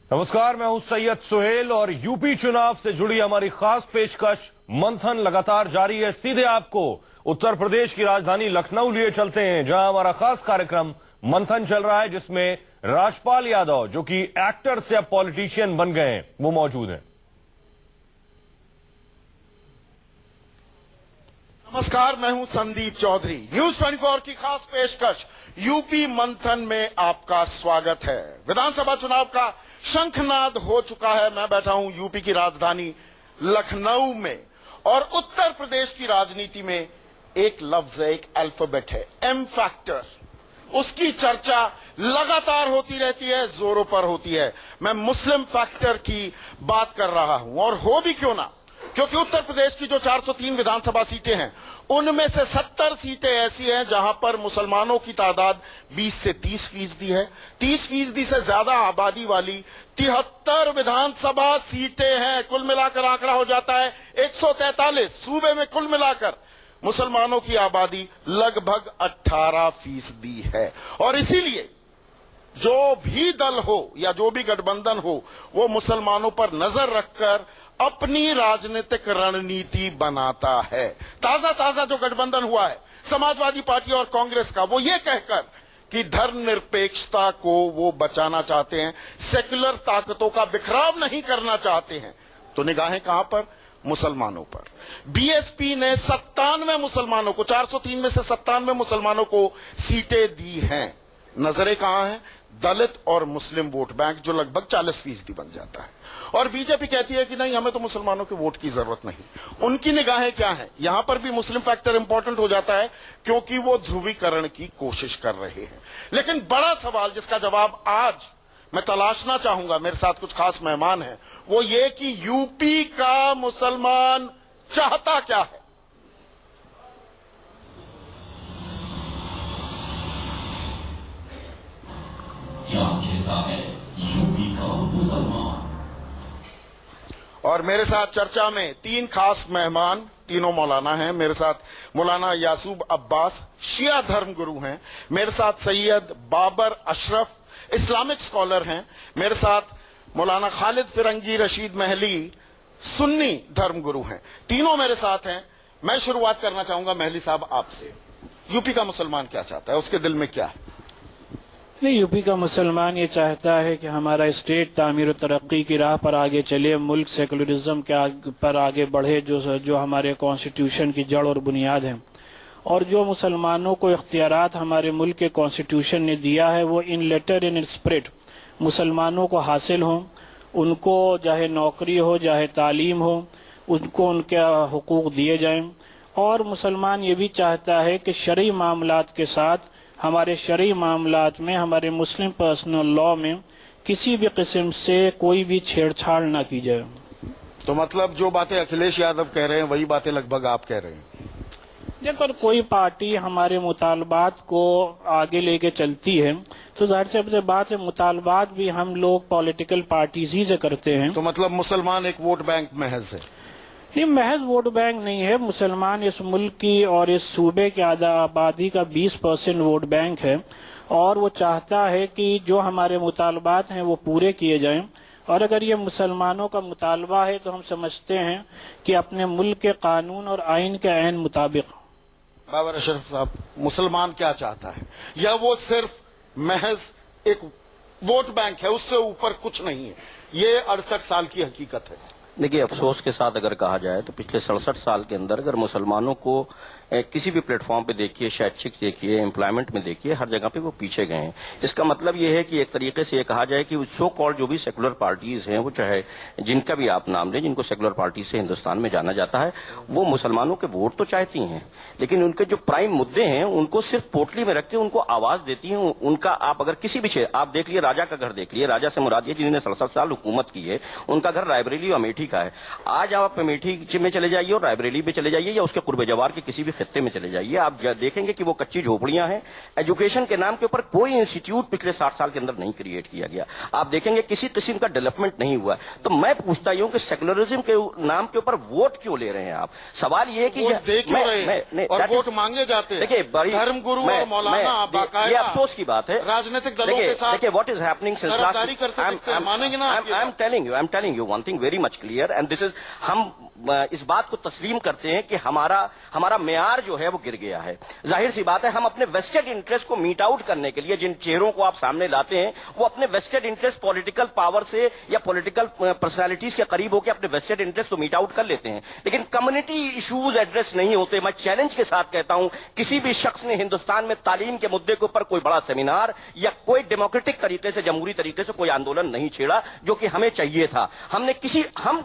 नमस्कार, मैं हूं सैयद सुहेल और यूपी चुनाव से जुड़ी हमारी खास पेशकश मंथन लगातार जारी है। सीधे आपको उत्तर प्रदेश की राजधानी लखनऊ लिए चलते हैं, जहां हमारा खास कार्यक्रम मंथन चल रहा है, जिसमें राजपाल यादव, जो कि एक्टर से अब पॉलिटिशियन बन गए हैं, वो मौजूद हैं। नमस्कार, मैं हूं संदीप चौधरी। न्यूज 24 की खास पेशकश यूपी मंथन में आपका स्वागत है। विधानसभा चुनाव का शंखनाद हो चुका है। मैं बैठा हूं यूपी की राजधानी लखनऊ में और उत्तर प्रदेश की राजनीति में एक लफ्ज है, एक अल्फाबेट है, एम फैक्टर। उसकी चर्चा लगातार होती रहती है, जोरों पर होती है। मैं मुस्लिम फैक्टर की बात कर रहा हूं, और हो भी क्यों ना, क्योंकि उत्तर प्रदेश की जो 403 विधानसभा सीटें हैं, उनमें से 70 सीटें ऐसी हैं जहां पर मुसलमानों की तादाद 20 से 30% है। 30% से ज्यादा आबादी वाली 73 विधानसभा सीटें हैं। कुल मिलाकर आंकड़ा हो जाता है 143। सूबे में कुल मिलाकर मुसलमानों की आबादी लगभग 18% है। और इसीलिए जो भी दल हो या जो भी गठबंधन हो, वो मुसलमानों पर नजर रखकर अपनी राजनीतिक रणनीति बनाता है। ताजा जो गठबंधन हुआ है समाजवादी पार्टी और कांग्रेस का, वो ये कहकर कि धर्मनिरपेक्षता को वो बचाना चाहते हैं, सेक्युलर ताकतों का बिखराव नहीं करना चाहते हैं, तो निगाहें कहां पर? मुसलमानों पर। बीएसपी ने 97 मुसलमानों को, 403 में से 97 मुसलमानों को सीटें दी हैं। नजरें कहां हैं? दलित और मुस्लिम वोट बैंक, जो लगभग 40% बन जाता है। और बीजेपी कहती है कि नहीं, हमें तो मुसलमानों के वोट की जरूरत नहीं। उनकी निगाहें क्या है? यहां पर भी मुस्लिम फैक्टर इंपॉर्टेंट हो जाता है, क्योंकि वो ध्रुवीकरण की कोशिश कर रहे हैं। लेकिन बड़ा सवाल जिसका जवाब आज मैं तलाशना चाहूंगा, मेरे साथ कुछ खास मेहमान हैं, वो ये कि यूपी का मुसलमान चाहता क्या है? क्या कहता है यूपी का मुसलमान? और मेरे साथ चर्चा में 3 खास मेहमान, तीनों मौलाना हैं। मेरे साथ मौलाना यासूब अब्बास, शिया धर्म गुरु हैं। मेरे साथ सैयद बाबर अशरफ, इस्लामिक स्कॉलर हैं। मेरे साथ मौलाना खालिद फिरंगी रशीद महली, सुन्नी धर्म गुरु हैं। तीनों मेरे साथ हैं। मैं शुरुआत करना चाहूंगा महली साहब आपसे। यूपी का मुसलमान क्या चाहता है? उसके दिल में क्या है? नहीं, यूपी का मुसलमान ये चाहता है कि हमारा स्टेट तामीर और तरक्की की राह पर आगे चले, मुल्क सेकुलरिज्म के पर आगे बढ़े, जो हमारे कॉन्स्टिट्यूशन की जड़ और बुनियाद है। और जो मुसलमानों को इख्तियारात हमारे मुल्क के कॉन्स्टिट्यूशन ने दिया है, वो इन लेटर इन स्पिरिट मुसलमानों को हासिल हों। उनको चाहे नौकरी हो, चाहे तालीम हो, उनको उनके हुकूक दिए जाएं। और मुसलमान ये भी चाहता है कि शरई मामलात के साथ, हमारे शरई मामलात में, हमारे मुस्लिम पर्सनल लॉ में किसी भी किस्म से कोई भी छेड़छाड़ ना की जाए। तो मतलब जो बातें अखिलेश यादव कह रहे हैं, वही बातें लगभग आप कह रहे हैं। देखो, कोई पार्टी हमारे मुतालबात को आगे लेके चलती है, तो जाहिर सी बात है, मुतालबात भी हम लोग पॉलिटिकल पार्टीज ही से करते हैं। तो मतलब मुसलमान एक वोट बैंक महज है? ये महज वोट बैंक नहीं है। मुसलमान इस मुल्क की और इस सूबे की आबादी का 20% वोट बैंक है, और वो चाहता है कि जो हमारे मुतालबात हैं वो पूरे किए जाएं। और अगर ये मुसलमानों का मुतालबा है, तो हम समझते हैं कि अपने मुल्क के कानून और आइन के ऐन मुताबिक। बाबर अशरफ साहब, मुसलमान क्या चाहता है? या वो सिर्फ महज एक वोट बैंक है, उससे ऊपर कुछ नहीं है? ये 68 साल की हकीकत है। देखिए, अफसोस के साथ अगर कहा जाए तो पिछले 67 साल के अंदर अगर मुसलमानों को किसी भी प्लेटफॉर्म पे देखिए, शैक्षिक देखिए, एम्प्लॉयमेंट में देखिए, हर जगह पे वो पीछे गए हैं। इसका मतलब ये है कि एक तरीके से ये कहा जाए कि सो कॉल्ड जो भी सेकुलर पार्टीज हैं, वो चाहे जिनका भी आप नाम लें, जिनको सेकुलर पार्टी से हिंदुस्तान में जाना जाता है, वो मुसलमानों के वोट तो चाहती हैं, लेकिन उनके जो प्राइम मुद्दे हैं उनको सिर्फ पोटली में रख के उनको आवाज देती हैं। उनका आप अगर किसी भी आप देख लिए, राजा का घर देख लिए, राजा से मुराद ये जिन्होंने 67 साल हुकूमत की है, उनका घर रायबरेली और अमेठी का है। आज आप अमेठी में चले जाइए और रायबरेली में चले जाइए, या उसके कुर्बे जवार के किसी भी खत्ते में चले जाइए, आप देखेंगे कि वो कच्ची झोपड़ियां हैं। एजुकेशन के नाम के ऊपर कोई इंस्टीट्यूट पिछले 60 साल के अंदर नहीं क्रिएट किया गया। आप देखेंगे किसी किस्म का डेवलपमेंट नहीं हुआ। तो मैं पूछता हूं कि सेकुलरिज्म के नाम के ऊपर वोट क्यों ले रहे हैं आप? सवाल ये है कि वोट दे क्यों रहे हैं और वोट मांगे जाते हैं? देखिए, बड़ी धर्मगुरु और मौलाना ये अफसोस की बात है। राजनीतिक दलों के साथ देखिए, what is happening since last, मानेंगे ना? I am telling you one thing very much clear, and this is, हम इस बात को तस्लीम करते हैं कि हमारा मेयार जो है वो गिर गया है। जाहिर सी बात है, हम अपने वेस्टेड इंटरेस्ट को मीट आउट करने के लिए जिन चेहरों को आप सामने लाते हैं, वो अपने वेस्टेड इंटरेस्ट पॉलिटिकल पावर से या पॉलिटिकल पर्सनालिटीज के करीब होकर अपने वेस्टेड इंटरेस्ट को मीट आउट कर लेते हैं, लेकिन कम्युनिटी इश्यूज एड्रेस नहीं होते। मैं चैलेंज के साथ कहता हूं, किसी भी शख्स ने हिंदुस्तान में तालीम के मुद्दे के ऊपर कोई बड़ा सेमिनार या कोई डेमोक्रेटिक तरीके से, जमहूरी तरीके से कोई आंदोलन नहीं छेड़ा, जो कि हमें चाहिए था। हम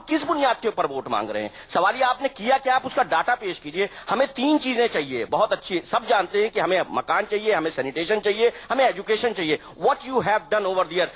किस बुनियाद के ऊपर वोट मांग रहे हैं? सवाल ये आपने किया कि आप उसका डाटा पेश कीजिए। हमें 3 चीजें चाहिए, बहुत अच्छी, सब जानते हैं कि हमें मकान चाहिए, हमें सैनिटेशन चाहिए, हमें एजुकेशन चाहिए। What you have done over the year?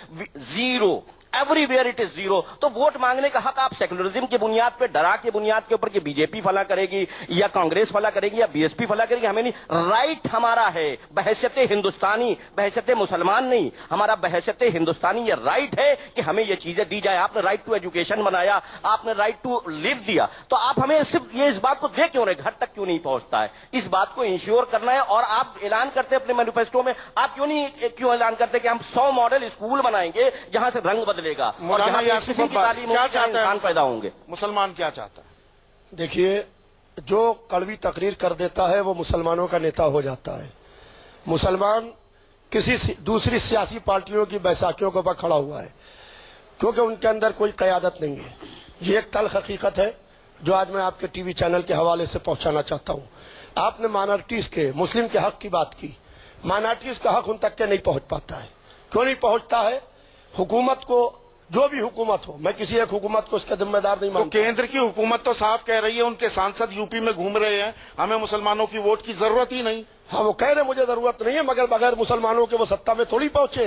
Zero. Everywhere it is zero. तो वोट मांगने का हक आप सेकुलरिज्म की बुनियाद पे, डरा के बुनियाद के ऊपर कि बीजेपी फला करेगी या कांग्रेस फला करेगी या बीएसपी फला करेगी, हमें नहीं। राइट हमारा है बहैसियत हिंदुस्तानी, बहैसियत मुसलमान नहीं, हमारा बहैसियत हिंदुस्तानी ये राइट है कि हमें ये चीजें दी जाए। आपने राइट टू एजुकेशन बनाया, आपने राइट टू लिव दिया, तो आप हमें सिर्फ ये इस बात को दे क्यों रहे? घर तक क्यों नहीं पहुंचता है? इस बात को इंश्योर करना है। और आप ऐलान करते अपने मैनिफेस्टो में, आप क्यों ऐलान करते कि हम 100 मॉडल स्कूल बनाएंगे जहां से रंग बदलेगा, मौलाना यासिफ अब्बास क्या चाहता है? पैदा होंगे। मुसलमान क्या चाहता है? देखिए, जो कड़वी तकरीर कर देता है वो मुसलमानों का नेता हो जाता है। मुसलमान किसी दूसरी सियासी पार्टियों की बैसाखियों के ऊपर खड़ा हुआ है, क्योंकि उनके अंदर कोई क़यादत नहीं है। ये एक तल्ख हकीकत है जो आज मैं आपके टीवी चैनल के हवाले से पहुंचाना चाहता हूं। आपने माइनॉरिटीज के, मुस्लिम के हक की बात की। माइनॉरिटीज का हक उन तक के नहीं पहुंच पाता है। क्यों नहीं पहुंचता है? हुकूमत को, जो भी हुकूमत हो, मैं किसी एक हुकूमत को उसका जिम्मेदार नहीं मानता। तो केंद्र की हुकूमत तो साफ कह रही है, उनके सांसद यूपी में घूम रहे हैं, हमें मुसलमानों की वोट की जरूरत ही नहीं। हाँ, वो कह रहे मुझे जरूरत नहीं है, मगर बगैर मुसलमानों के वो सत्ता में थोड़ी पहुंचे।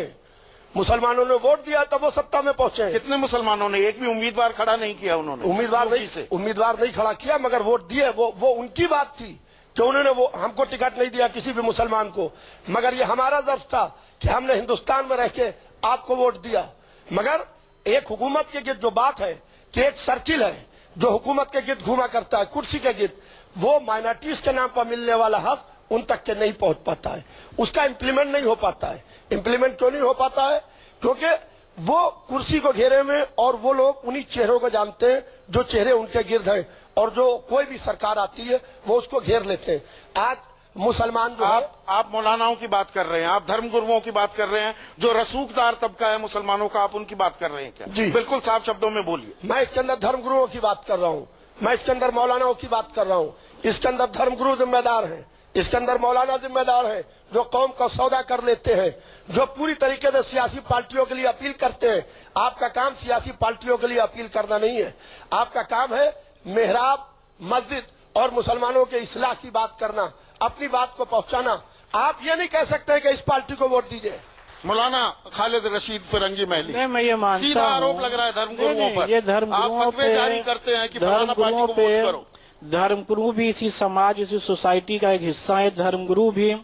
मुसलमानों ने वोट दिया तब वो सत्ता में पहुंचे। कितने मुसलमानों ने? एक भी उम्मीदवार खड़ा नहीं किया उन्होंने। उम्मीदवार नहीं खड़ा किया, मगर वोट दिए। वो उनकी बात थी कि उन्होंने वो हमको टिकट नहीं दिया किसी भी मुसलमान को, मगर ये हमारा दर्ज था कि हमने हिंदुस्तान में रह के आपको वोट दिया। मगर एक हुकूमत के गिर्द जो बात है कि एक सर्किल है जो हुकूमत के गिर्द घूमा करता है, कुर्सी के गिर्द, वो माइनॉरिटीज के नाम पर मिलने वाला हक उन तक के नहीं पहुंच पाता है, उसका इम्प्लीमेंट नहीं हो पाता है। इम्प्लीमेंट क्यों नहीं हो पाता है? क्योंकि वो कुर्सी को घेरे में, और वो लोग उन्हीं चेहरों को जानते हैं जो चेहरे उनके गिर्द हैं, और जो कोई भी सरकार आती है वो उसको घेर लेते हैं। आज मुसलमान जो आप मौलानाओं की बात कर रहे हैं, आप धर्मगुरुओं की बात कर रहे हैं, जो रसूखदार तबका है मुसलमानों का, आप उनकी बात कर रहे हैं क्या? जी, बिल्कुल साफ शब्दों में बोलिए। मैं इसके अंदर धर्मगुरुओं की बात कर रहा हूँ, मैं इसके अंदर मौलानाओं की बात कर रहा हूँ। इसके अंदर धर्मगुरु जिम्मेदार हैं, इसके अंदर मौलाना जिम्मेदार हैं, जो कौम का सौदा कर लेते हैं, जो पूरी तरीके से सियासी पार्टियों के लिए अपील करते हैं। आपका काम सियासी पार्टियों के लिए अपील करना नहीं है, आपका काम है मेहराब, मस्जिद और मुसलमानों के इस्लाह की बात करना, अपनी बात को पहुंचाना। आप ये नहीं कह सकते कि इस पार्टी को वोट दीजिए। मौलाना खालिद रशीद फिरंगी महली, मैं ये मानता सीधा आरोप लग रहा है धर्मगुरुओं पर। ये धर्मगुरुओं आप फतवे जारी करते हैं कि फलाना पार्टी को वोट करो। धर्मगुरु भी इसी समाज, इसी सोसाइटी का एक हिस्सा है। धर्मगुरु भी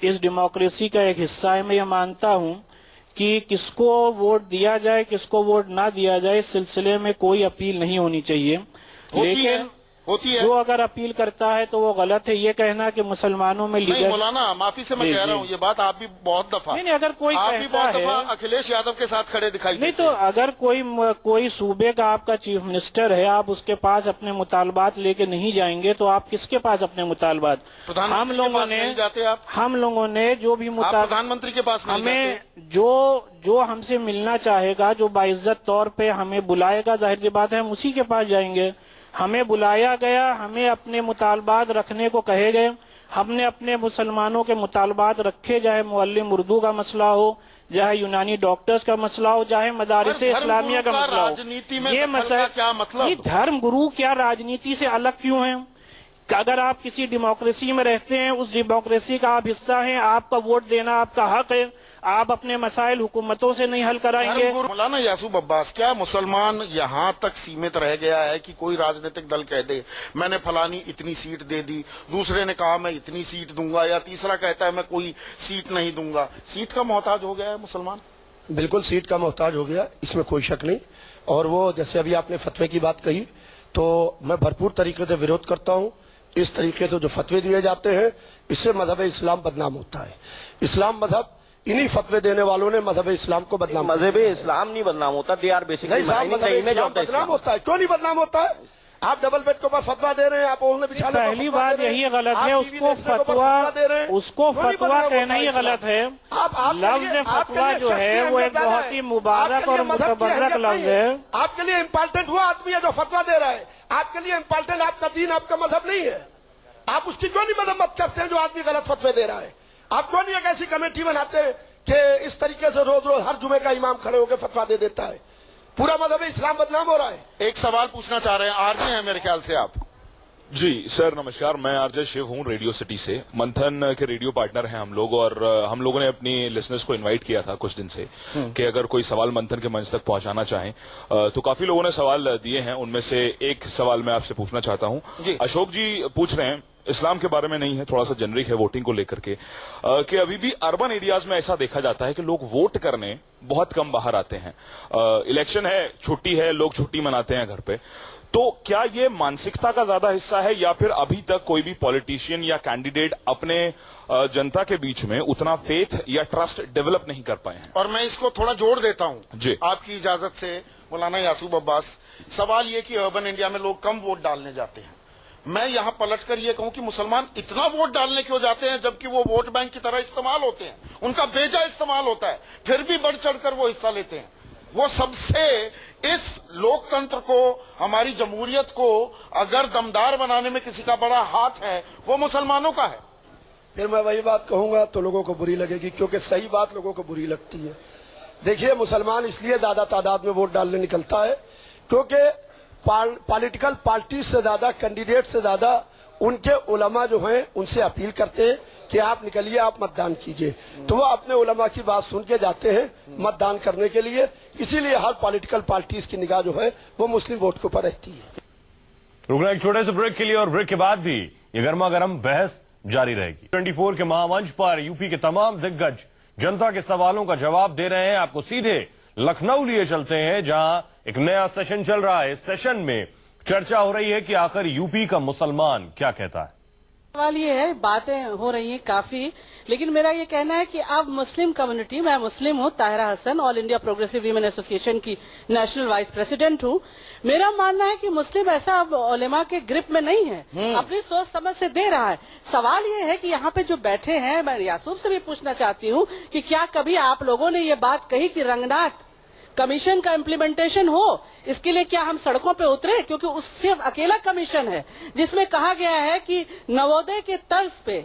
इस डेमोक्रेसी का एक हिस्सा है। मैं ये मानता हूँ कि किसको वोट दिया जाए, किसको वोट ना दिया जाए, इस सिलसिले में कोई अपील नहीं होनी चाहिए। लेकिन होती है। जो अगर अपील करता है तो वो गलत है। ये कहना कि मुसलमानों में नहीं मौलाना, माफी से मैं कह रहा हूँ, ये बात आप भी बहुत दफा, नहीं, अगर कोई आप भी बहुत दफा अखिलेश यादव के साथ खड़े दिखाई नहीं, तो अगर कोई सूबे का आपका चीफ मिनिस्टर है, आप उसके पास अपने मुतालबात लेके नहीं जाएंगे तो आप किसके पास अपने मुतालबात? हम लोगों ने जो भी प्रधानमंत्री के पास हमें जो हमसे मिलना चाहेगा, जो बाइज्जत तौर पे हमें बुलाएगा, जाहिर सी बात है हम उसी के पास जाएंगे। हमें बुलाया गया, हमें अपने मुतालबात रखने को कहे गए, हमने अपने मुसलमानों के मुतालबात रखे, चाहे मुअल्लिम उर्दू का मसला हो, चाहे यूनानी डॉक्टर्स का मसला हो, चाहे मदारिस इस्लामिया का मसला हो। ये मसला क्या मतलब? धर्म गुरु क्या राजनीति से अलग क्यों है? कि अगर आप किसी डेमोक्रेसी में रहते हैं, उस डेमोक्रेसी का आप हिस्सा हैं, आपका वोट देना आपका हक है। आप अपने मसाइल हुकूमतों से नहीं हल कराएंगे। मौलाना यासूब अब्बास, क्या मुसलमान यहाँ तक सीमित रह गया है कि कोई राजनीतिक दल कह दे मैंने फलानी इतनी सीट दे दी, दूसरे ने कहा मैं इतनी सीट दूंगा, या तीसरा कहता है मैं कोई सीट नहीं दूंगा, सीट का मोहताज हो गया है मुसलमान? बिल्कुल सीट का मोहताज हो गया, इसमें कोई शक नहीं। और वो जैसे अभी आपने फतवे की बात कही, तो मैं भरपूर तरीके से विरोध करता हूँ। इस तरीके से जो फतवे दिए जाते हैं, इससे मजहब इस्लाम बदनाम होता है। इस्लाम मजहब, इन्हीं फतवे देने वालों ने मजहब इस्लाम को बदनाम। मजहब इस्लाम नहीं बदनाम होता, दे आर बेसिकली बदनाम होता है। क्यों नहीं बदनाम होता है? आप डबल बेड के ऊपर फतवा दे रहे हैं, आप ओढ़ने बिछाने पर पहली फतवा बात दे रहे हैं, यही गलत आप है, टीवी देखने के ऊपर फतवा दे रहे हैं। उसको क्यों नहीं फतवा बदनाम कहना होता ही इस्लाम? गलत है। आपके लफ्ज लिए- फतवा आपके जो लिए है शख्सी वो एक अहमियत ज्यादा बहुत ही है। मुबारक आपके और लिए मजहब की मुतबर्रक अहमियत लफ्ज नहीं है। आपके लिए इम्पोर्टेंट वो आदमी है जो फतवा दे रहा है। आपके लिए इम्पोर्टेंट आपका दीन, आपका मजहब नहीं है। आप उसकी क्यों नहीं मदद करते हैं जो आदमी गलत फतवे दे रहा है? आप क्यों नहीं एक ऐसी कमेटी बनाते हैं कि इस तरीके से रोज रोज हर जुमे का इमाम खड़े होकर फतवा दे देता है? पूरा मजहब इस्लाम बदनाम हो रहा है। एक सवाल पूछना चाह रहे हैं, आरजे हैं मेरे ख्याल से आप। जी सर नमस्कार, मैं आरजे शिव हूँ रेडियो सिटी से। मंथन के रेडियो पार्टनर हैं हम लोग, और हम लोगों ने अपनी लिसनर्स को इनवाइट किया था कुछ दिन से कि अगर कोई सवाल मंथन के मंच तक पहुंचाना चाहें तो काफी लोगों ने सवाल दिए हैं। उनमें से एक सवाल मैं आपसे पूछना चाहता हूँ। अशोक जी पूछ रहे हैं, इस्लाम के बारे में नहीं है, थोड़ा सा जेनरिक है वोटिंग को लेकर के, कि अभी भी अर्बन एरियाज में ऐसा देखा जाता है कि लोग वोट करने बहुत कम बाहर आते हैं। इलेक्शन है, छुट्टी है, लोग छुट्टी मनाते हैं घर पे। तो क्या ये मानसिकता का ज्यादा हिस्सा है, या फिर अभी तक कोई भी पॉलिटिशियन या कैंडिडेट अपने जनता के बीच में उतना फेथ या ट्रस्ट डेवलप नहीं कर पाए हैं? और मैं इसको थोड़ा जोड़ देता हूं जी। आपकी इजाजत से मौलाना यासूब अब्बास। सवाल ये कि अर्बन इंडिया में लोग कम वोट डालने जाते हैं। मैं यहां पलटकर ये कहूं कि मुसलमान इतना वोट डालने क्यों जाते हैं, जबकि वो वोट बैंक की तरह इस्तेमाल होते हैं, उनका बेजा इस्तेमाल होता है, फिर भी बढ़ चढ़कर वो हिस्सा लेते हैं। वो सबसे इस लोकतंत्र को, हमारी जमहूरियत को अगर दमदार बनाने में किसी का बड़ा हाथ है, वो मुसलमानों का है। फिर मैं वही बात कहूंगा तो लोगों को बुरी लगेगी, क्योंकि सही बात लोगों को बुरी लगती है। देखिए, मुसलमान इसलिए ज्यादा तादाद में वोट डालने निकलता है क्योंकि पॉलिटिकल पार्टी से ज्यादा, कैंडिडेट से ज्यादा उनके उलमा जो हैं उनसे अपील करते हैं कि आप निकलिए, आप मतदान कीजिए। तो वो अपने उलमा की बात सुन के जाते हैं मतदान करने के लिए। इसीलिए हर पॉलिटिकल पार्टीज की निगाह जो है वो मुस्लिम वोट के ऊपर रहती है। रुकना एक छोटे से ब्रेक के लिए, और ब्रेक के बाद भी ये गर्मा गर्म बहस जारी रहेगी। 24 के महामंच पर यूपी के तमाम दिग्गज जनता के सवालों का जवाब दे रहे हैं। आपको सीधे लखनऊ लिए चलते हैं, जहां एक नया सेशन चल रहा है। इस सेशन में चर्चा हो रही है कि आखिर यूपी का मुसलमान क्या कहता है। सवाल ये है, बातें हो रही हैं काफी, लेकिन मेरा ये कहना है कि अब मुस्लिम कम्युनिटी, मैं मुस्लिम हूँ, Tahira Hasan, all India progressive women association की नेशनल वाइस प्रेसिडेंट हूँ। मेरा मानना है कि मुस्लिम ऐसा अब उलेमा के ग्रिप में नहीं है, अपनी सोच समझ से दे रहा है। सवाल ये है कि यहाँ पे जो बैठे हैं, मैं यासूब से भी पूछना चाहती हूँ कि क्या कभी आप लोगों ने ये बात कही कि रंगनाथ कमीशन का इम्प्लीमेंटेशन हो, इसके लिए क्या हम सड़कों पे उतरे? क्योंकि उससे अकेला कमीशन है जिसमें कहा गया है कि नवोदय के तर्ज पे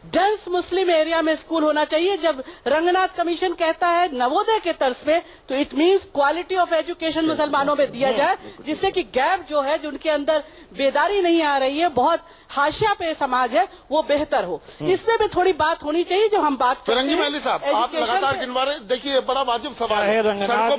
डेंस मुस्लिम एरिया में स्कूल होना चाहिए। जब रंगनाथ कमीशन कहता है नवोदय के तर्ज पे, तो it means quality of education मुसलमानों में दिया जाए, जिससे कि गैप जो है, जो उनके अंदर बेदारी नहीं आ रही है, बहुत हाशिया पे समाज है, वो बेहतर हो। इसमें भी थोड़ी बात होनी चाहिए। जब हम बात फिरंगी महली साहब, आप लगातार गिनवा रहे, देखिए बड़ा वाजिब सवाल है। रंगनाथ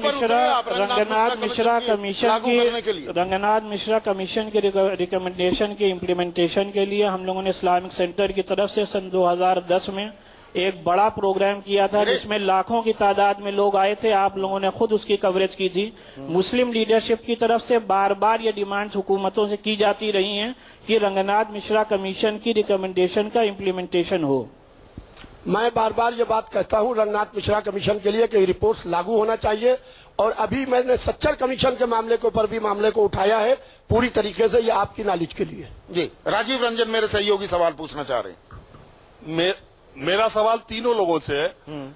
मिश्रा कमीशन के रिकमेंडेशन के इम्प्लीमेंटेशन के लिए हम लोगों ने इस्लामिक सेंटर की तरफ से सन 2010 में एक बड़ा प्रोग्राम किया था, जिसमें लाखों की तादाद में लोग आए थे। आप लोगों ने खुद उसकी कवरेज की थी। मुस्लिम लीडरशिप की तरफ से बार बार ये डिमांड्स हुकूमतों से की जाती रही हैं कि रंगनाथ मिश्रा कमीशन की रिकमेंडेशन का इम्प्लीमेंटेशन हो। मैं बार बार ये बात कहता हूँ रंगनाथ मिश्रा कमीशन के लिए कि रिपोर्ट्स लागू होना चाहिए। और अभी मैंने सच्चर कमीशन के मामले के ऊपर भी मामले को उठाया है पूरी तरीके से, ये आपकी नॉलेज के लिए। जी, राजीव रंजन मेरे सहयोगी सवाल पूछना चाह रहे हैं। मेरा सवाल तीनों लोगों से है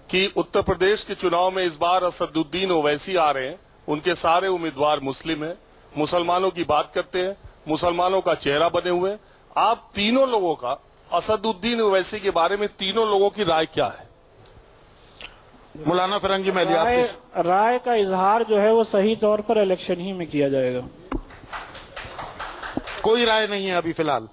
कि उत्तर प्रदेश के चुनाव में इस बार असदुद्दीन ओवैसी आ रहे हैं, उनके सारे उम्मीदवार मुस्लिम हैं, मुसलमानों की बात करते हैं, मुसलमानों का चेहरा बने हुए हैं। आप तीनों लोगों का, असदुद्दीन ओवैसी के बारे में तीनों लोगों की राय क्या है? मौलाना फिरंगी महली, आपसे राय का इजहार जो है वो सही तौर पर इलेक्शन ही में किया जाएगा। कोई राय नहीं है अभी फिलहाल।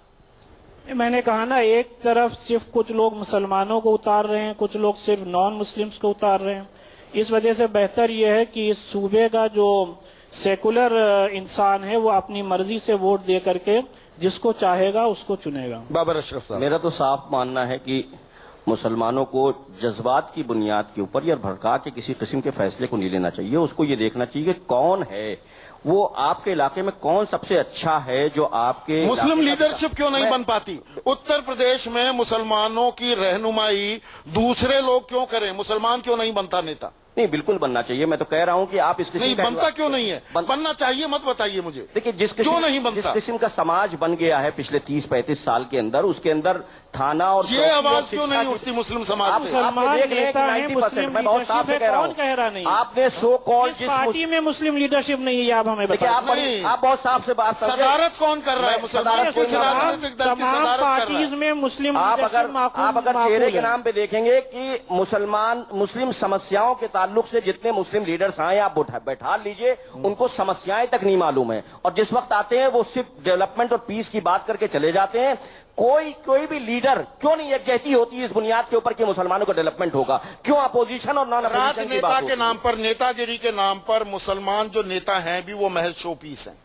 मैंने कहा ना, एक तरफ सिर्फ कुछ लोग मुसलमानों को उतार रहे हैं, कुछ लोग सिर्फ नॉन मुस्लिम्स को उतार रहे हैं। इस वजह से बेहतर यह है कि इस सूबे का जो सेकुलर इंसान है वो अपनी मर्जी से वोट दे करके जिसको चाहेगा उसको चुनेगा। बाबर अशरफ साहब, मेरा तो साफ मानना है कि मुसलमानों को जज्बात की बुनियाद के ऊपर या भड़का के किसी किस्म के फैसले को नहीं लेना चाहिए। उसको ये देखना चाहिए कि कौन है वो, आपके इलाके में कौन सबसे अच्छा है जो आपके मुस्लिम लीडरशिप क्यों नहीं बन पाती? उत्तर प्रदेश में मुसलमानों की रहनुमाई दूसरे लोग क्यों करें? मुसलमान क्यों नहीं बनता नेता? नहीं, बिल्कुल बनना चाहिए। मैं तो कह रहा हूं कि आप इस नहीं बनता क्यों नहीं है? बनना चाहिए, मत बताइए मुझे। देखिए, जिस किस्म का समाज बन गया है पिछले 30-35 साल के अंदर, उसके अंदर थाना और ये आवाज क्यों नहीं उठती मुस्लिम समाज से? मुसलमान नेता है, मुस्लिम मैं बहुत साफ से कह रहा हूं, कह रहा नहीं आपने सो कॉल जिस पार्टी में मुस्लिम लीडरशिप नहीं है, आप हमें देखिए, बताइए। आप बहुत साफ से बात समझे। सदारत कौन कर रहा है? मुसलमान किस राजनीतिक दल की तमाम सदारत कर रहा पार्टीज है? में मुस्लिम आप लीडरशिप अगर चेहरे के नाम पे देखेंगे कि मुस्लिम समस्याओं के ताल्लुक से जितने मुस्लिम लीडर्स आए, आप बैठा लीजिए, उनको समस्याएं तक नहीं मालूम है, और जिस वक्त आते हैं वो सिर्फ डेवलपमेंट और पीस की बात करके चले जाते हैं। कोई भी लीडर क्यों नहीं यकजहती होती है इस बुनियाद के ऊपर कि मुसलमानों का डेवलपमेंट होगा? क्यों अपोजिशन और नॉन अपोजिशन की राजनेता बात के होती नाम पर, नेतागिरी के नाम पर मुसलमान जो नेता हैं भी वो महज शो पीस हैं।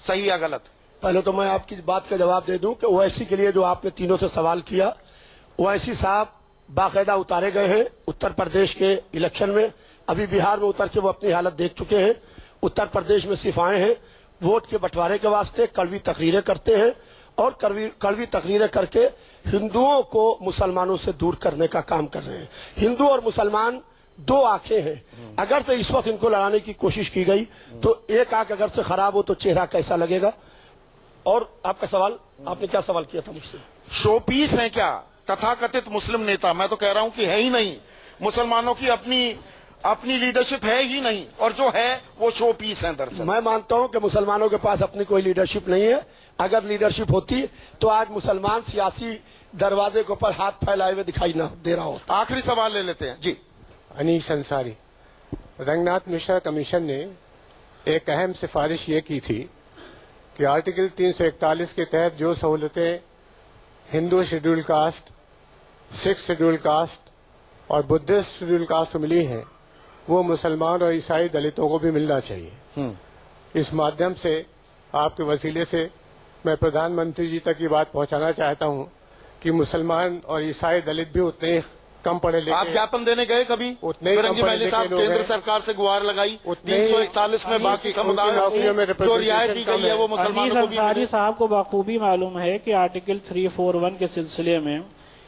सही या गलत? पहले तो मैं आपकी बात का जवाब दे दूं कि ओवैसी के लिए जो आपने तीनों से सवाल किया, ओवैसी साहब बाकायदा उतारे गए हैं उत्तर प्रदेश के इलेक्शन में। अभी बिहार में उतर के वो अपनी हालत देख चुके हैं। उत्तर प्रदेश में सिर्फ आए हैं वोट के बंटवारे के वास्ते, कड़वी तकरीरें करते हैं और कड़वी तकरीरें करके हिंदुओं को मुसलमानों से दूर करने का काम कर रहे हैं। हिंदू और मुसलमान दो आंखें हैं। अगर से इस वक्त इनको लड़ाने की कोशिश की गई तो एक आंख अगर से खराब हो तो चेहरा कैसा लगेगा? और आपका सवाल, आपने क्या सवाल किया था मुझसे? शो पीस है क्या तथाकथित मुस्लिम नेता? मैं तो कह रहा हूं कि है ही नहीं। मुसलमानों की अपनी लीडरशिप है ही नहीं, और जो है वो शो पीस है। दरअसल मैं मानता हूं कि मुसलमानों के पास अपनी कोई लीडरशिप नहीं है। अगर लीडरशिप होती तो आज मुसलमान सियासी दरवाजे के ऊपर हाथ फैलाए हुए दिखाई ना दे रहा होता। आखिरी सवाल ले लेते हैं जी। अनीस अंसारी। रंगनाथ मिश्रा कमीशन ने एक अहम सिफारिश ये की थी कि आर्टिकल 341 के तहत जो सहूलतें Hindu schedule caste, Sikh schedule caste और बुद्धिस्ट शेड्यूल कास्ट को मिली हैं वो मुसलमान और ईसाई दलितों को भी मिलना चाहिए। इस माध्यम से आपके वसीले से मैं प्रधानमंत्री जी तक ये बात पहुंचाना चाहता हूं कि मुसलमान और ईसाई दलित भी उतने कम पढ़े लिखे। आप ज्ञापन देने गए कभी? उतने फिरंगी महली साहब केंद्र सरकार से गुहार लगाई 341 में बाकी समुदायों को जो रियायत दी गई है वो मुसलमानों को भी अंसारी साहब को बखूबी मालूम है कि आर्टिकल 341 के सिलसिले में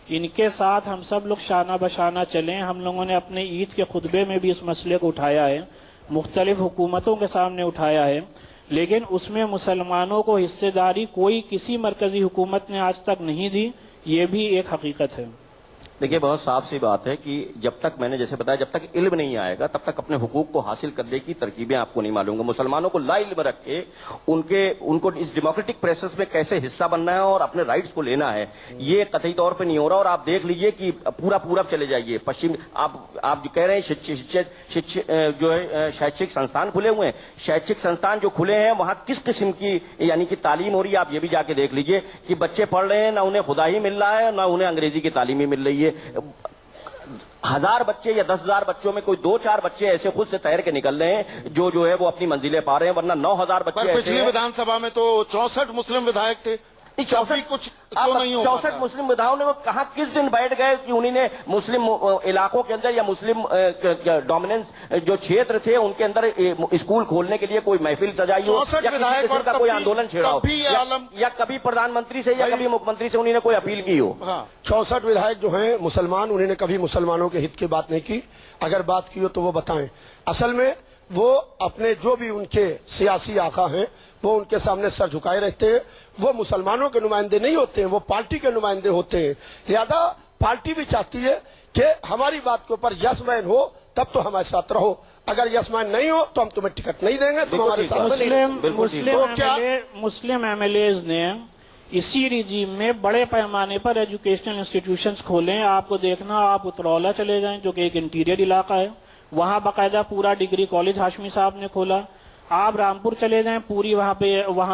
इनके साथ हम सब लोग शाना बशाना चले। हम लोगों ने अपने ईद के खुतबे में भी इस मसले को उठाया है, मुख्तलिफ हुकूमतों के सामने उठाया है, लेकिन उसमें मुसलमानों को हिस्सेदारी कोई किसी मरकजी हुकूमत ने आज तक नहीं दी। ये भी एक हकीकत है। देखिए, बहुत साफ सी बात है कि जब तक, मैंने जैसे बताया, जब तक इल्म नहीं आएगा तब तक अपने हुकूक को हासिल करने की तरकीबें आपको नहीं मालूम। मुसलमानों को ला इल्म रख के उनको इस डेमोक्रेटिक प्रोसेस में कैसे हिस्सा बनना है और अपने राइट्स को लेना है, ये कतई तौर पे नहीं हो रहा। और आप देख लीजिए कि पूरा पूरब चले जाइए, पश्चिम, आप जो कह रहे हैं जो है शैक्षिक संस्थान खुले हुए हैं, शैक्षिक संस्थान जो खुले हैं वहां किस किस्म की यानी कि तालीम हो रही है, आप ये भी जाके देख लीजिए कि बच्चे पढ़ रहे हैं, ना उन्हें खुदा ही मिल रहा है, ना उन्हें अंग्रेजी की तालीम ही मिल रही है। 1000 बच्चे या 10,000 बच्चों में कोई 2-4 बच्चे ऐसे खुद से तैर के निकल रहे हैं जो है वो अपनी मंजिलें पा रहे हैं, वरना 9,000 बच्चे ऐसे। पिछली विधानसभा में तो 64 मुस्लिम विधायक थे। 64 मुस्लिम विधायकों ने वो कहा किस दिन बैठ गए कि उन्होंने मुस्लिम इलाकों के अंदर या मुस्लिम डोमिनेंस जो क्षेत्र थे उनके अंदर स्कूल खोलने के लिए कोई महफिल सजाई हो या किसी किस्म का कोई आंदोलन छेड़ा हो, या कभी प्रधानमंत्री से या कभी मुख्यमंत्री से उन्होंने कोई अपील की हो। 64 विधायक जो हैं मुसलमान, उन्होंने कभी मुसलमानों के हित की बात नहीं की। अगर बात की हो तो वो बताएं। असल में वो अपने जो भी उनके सियासी आका हैं वो उनके सामने सर झुकाए रहते हैं। वो मुसलमानों के नुमाइंदे नहीं होते हैं, वो पार्टी के नुमाइंदे होते हैं। लिहाजा पार्टी भी चाहती है कि हमारी बात के ऊपर यस मैन हो तब तो हमारे साथ रहो, अगर यस मैन नहीं हो तो हम तुम्हें टिकट नहीं देंगे, तुम हमारे साथ। मुस्लिम एमएलएज ने इसी रिजीम में बड़े पैमाने पर एजुकेशनल इंस्टीट्यूशंस खोले हैं। आपको देखना, आप उतरौला चले जाएं जो कि एक इंटीरियर इलाका है, वहां बाकायदा पूरा डिग्री कॉलेज हाशमी साहब ने खोला। आप रामपुर चले जाएं, पूरी वहां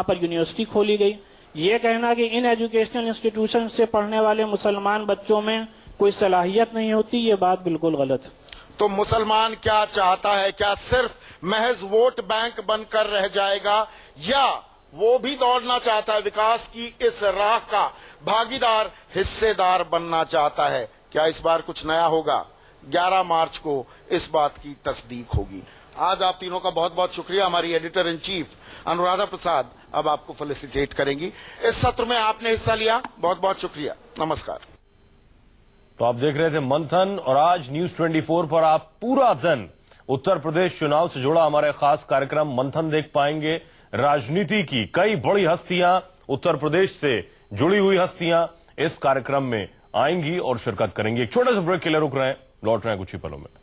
पर यूनिवर्सिटी खोली गई। ये कहना कि इन एजुकेशनल इंस्टीट्यूशन से पढ़ने वाले मुसलमान बच्चों में कोई सलाहियत नहीं होती, ये बात बिल्कुल गलत। तो मुसलमान क्या चाहता है? क्या सिर्फ महज वोट बैंक बनकर रह जाएगा, या वो भी दौड़ना चाहता है, विकास की इस राह का भागीदार हिस्सेदार बनना चाहता है? क्या इस बार कुछ नया होगा? 11 मार्च को इस बात की तस्दीक होगी। आज आप तीनों का बहुत बहुत शुक्रिया। हमारी editor in chief Anuradha Prasad अब आपको फेलिसिटेट करेंगी। इस सत्र में आपने हिस्सा लिया, बहुत बहुत शुक्रिया। नमस्कार। तो आप देख रहे थे मंथन, और आज न्यूज 24 पर आप पूरा दिन उत्तर प्रदेश चुनाव से जुड़ा हमारे खास कार्यक्रम मंथन देख पाएंगे। राजनीति की कई बड़ी हस्तियां, उत्तर प्रदेश से जुड़ी हुई हस्तियां इस कार्यक्रम में आएंगी और शिरकत करेंगी। एक छोटे से ब्रेक के लिए रुक रहे हैं, लौट रहे हैं कुछ ही पलों में।